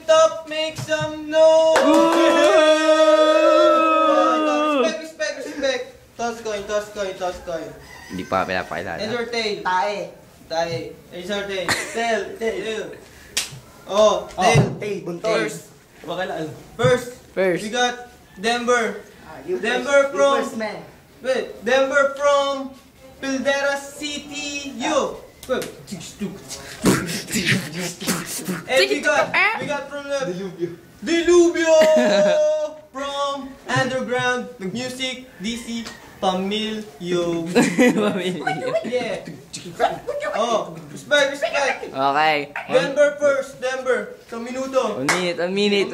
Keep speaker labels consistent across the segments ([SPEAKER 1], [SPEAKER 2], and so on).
[SPEAKER 1] top, make some noise! Respect. Toss coin.
[SPEAKER 2] Hindi pa pinapakilala.
[SPEAKER 1] Entertain.
[SPEAKER 3] Tae.
[SPEAKER 1] Entertain. Tail.
[SPEAKER 3] Tail, buntot.
[SPEAKER 1] First,
[SPEAKER 2] First.
[SPEAKER 1] we got Denver.
[SPEAKER 3] Denver
[SPEAKER 1] from Pildera City, U. And we got from the Diluvio from Underground Music DC Pamilyo. Yeah. Respect.
[SPEAKER 2] Okay.
[SPEAKER 1] Denver first, sa minuto.
[SPEAKER 2] 1 minute.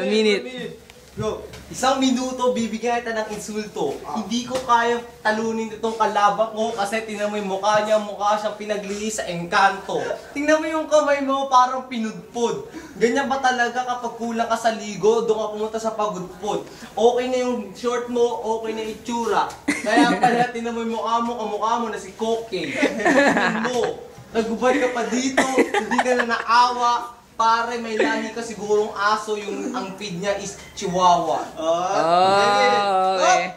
[SPEAKER 1] Go.
[SPEAKER 4] Isang minuto, bibigyan kita ng insulto. Hindi ko kaya talunin itong kalaban ko kasi tingnan mo yung mukha niya, mukha siyang pinaglihi sa engkanto. Tingnan mo yung kamay mo, parang pinudpod. Ganyan ba talaga kapag kulang ka sa ligo, doon ka pumunta sa pagudpod? Okay na yung short mo, okay na yung itsura. Kaya pala, tingnan mo yung mukha mo na si Koke. Tingnan mo, nagubad ka pa dito, hindi ka na naawa. Pare, may lahi ka sigurong aso, ang feed niya is chihuahua.
[SPEAKER 2] Okay.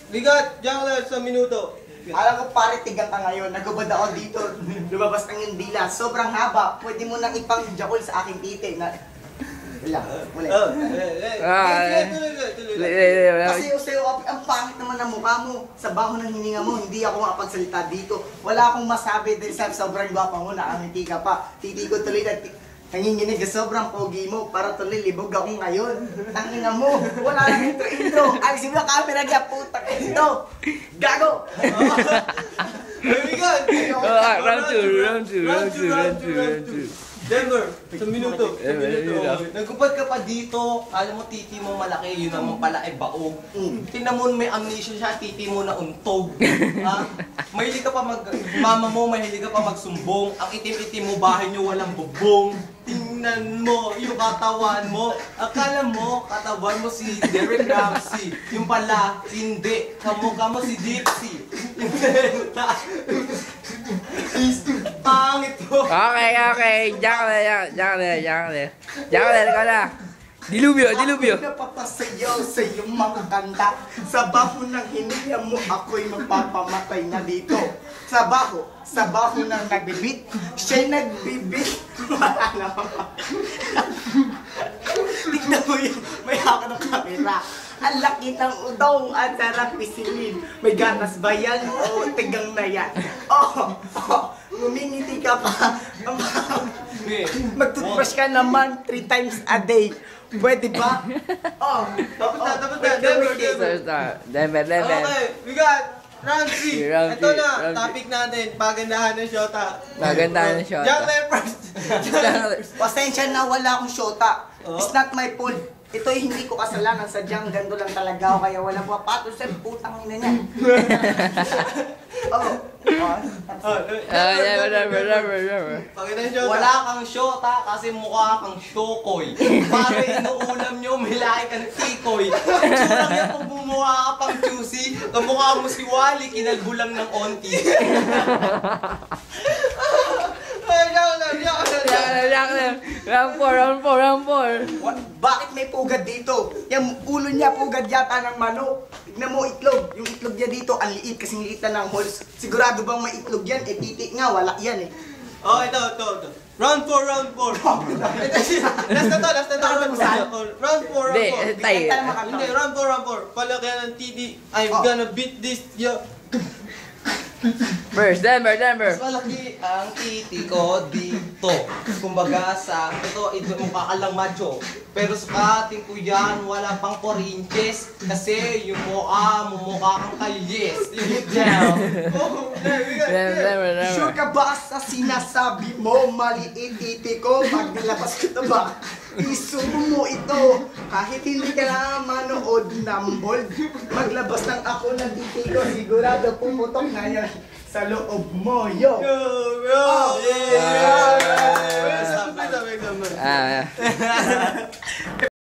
[SPEAKER 1] Bigat, diyan ka sa minuto.
[SPEAKER 3] Alam ko pare, tigang ka ngayon. Nagubad ako dito. Lumabas ng yung dila. Sobrang haba. Pwede mo nang ipang-jakol sa aking titi. Wala. Kasi usayo, ang pangit naman ng mukha mo. Sa baho ng hininga mo, hindi ako makapagsalita dito. Wala akong masabi dahil sa sobrang gwapa mo, nakangiti ka pa. Titi ko tuloy na nanginginig sa sobrang pogi mo para tuloy libog ako ngayon. Tangina mo, wala lang intro. Alisin mo na camera niya, puta ka ito. Gago!
[SPEAKER 2] Round two.
[SPEAKER 1] Denver, sa minuto.
[SPEAKER 4] Nagubad ka pa dito, alam mo titi mo malaki, yun naman pala ay baog. Tingnan mo may amnesia siya, titi mo na untog. Mahilig ka pa mama mo mahilig ka pa magsumbong. Ang itim-itim mo, bahay nyo walang bubong. Tingnan mo yung katawan mo. Akala mo, katawan mo si Derek Ramsey. Yung pala, hindi. Kamukha mo si Dipsy. Pangit mo.
[SPEAKER 2] Okay. Diyan ka na. Dilubyo.
[SPEAKER 3] Napapasayaw sa iyong mga kanta. Sa baho ng hininga mo, ako'y mapapamatay na dito. Sa baho ng nagbibit, siya'y nagbibit. Tignan mo yun, may haka ng kamera. Ang laki ng udong at sarap pisilin. May ganas ba yan o tigang na yan? Ngumingiti ka pa. Mag-toothbrush ka naman 3 times a day. Pwede ba?
[SPEAKER 1] Tapos na. Denver. Okay, we got round 3. Ito na, topic natin. Pagandahan ng shota. Jungle first.
[SPEAKER 3] Pasensya na wala akong shota. It's not my fault. Ito'y hindi ko kasalanan, sadyang gando lang talaga ako, kaya walang papatos sa putang ina niya.
[SPEAKER 4] Wala kang shota kasi mukha kang shokoy. Para inuulam nyo, may lahi ka ng tikoy. Tsura niya kung bumuha ka pang juicy, kamukha mo si Wally, kinalbulang ng onti.
[SPEAKER 2] Round 4.
[SPEAKER 3] Bakit may pugad dito? Yung ulo niya pugad yata ng manok. Tignan mo itlog. Yung itlog niya dito, ang liit kasi liit na ng holes. Sigurado bang may itlog yan? Eh, titik nga, wala yan eh.
[SPEAKER 1] Ito. Round 4. Last na to. Round 4. Hindi, round 4. Palagyan ng titi. I'm gonna beat this, yo.
[SPEAKER 2] First, Denver.
[SPEAKER 4] Mas malaki ang titi ko dito. Kumbaga ito mukha ka lang macho. Pero sa kating ko yan, wala pang 4 inches. Kasi yung mukha kang kalyes.
[SPEAKER 3] Sure ka ba sa sinasabi mo? Maliit titi ko. Pag nilabas ko ito ba? Isubo mo ito. Kahit hindi ka na manood ng bold, maglabas ng ako ng titi ko. Sigurado pumutok na yan sa loob mo, yo!
[SPEAKER 1] Yeah!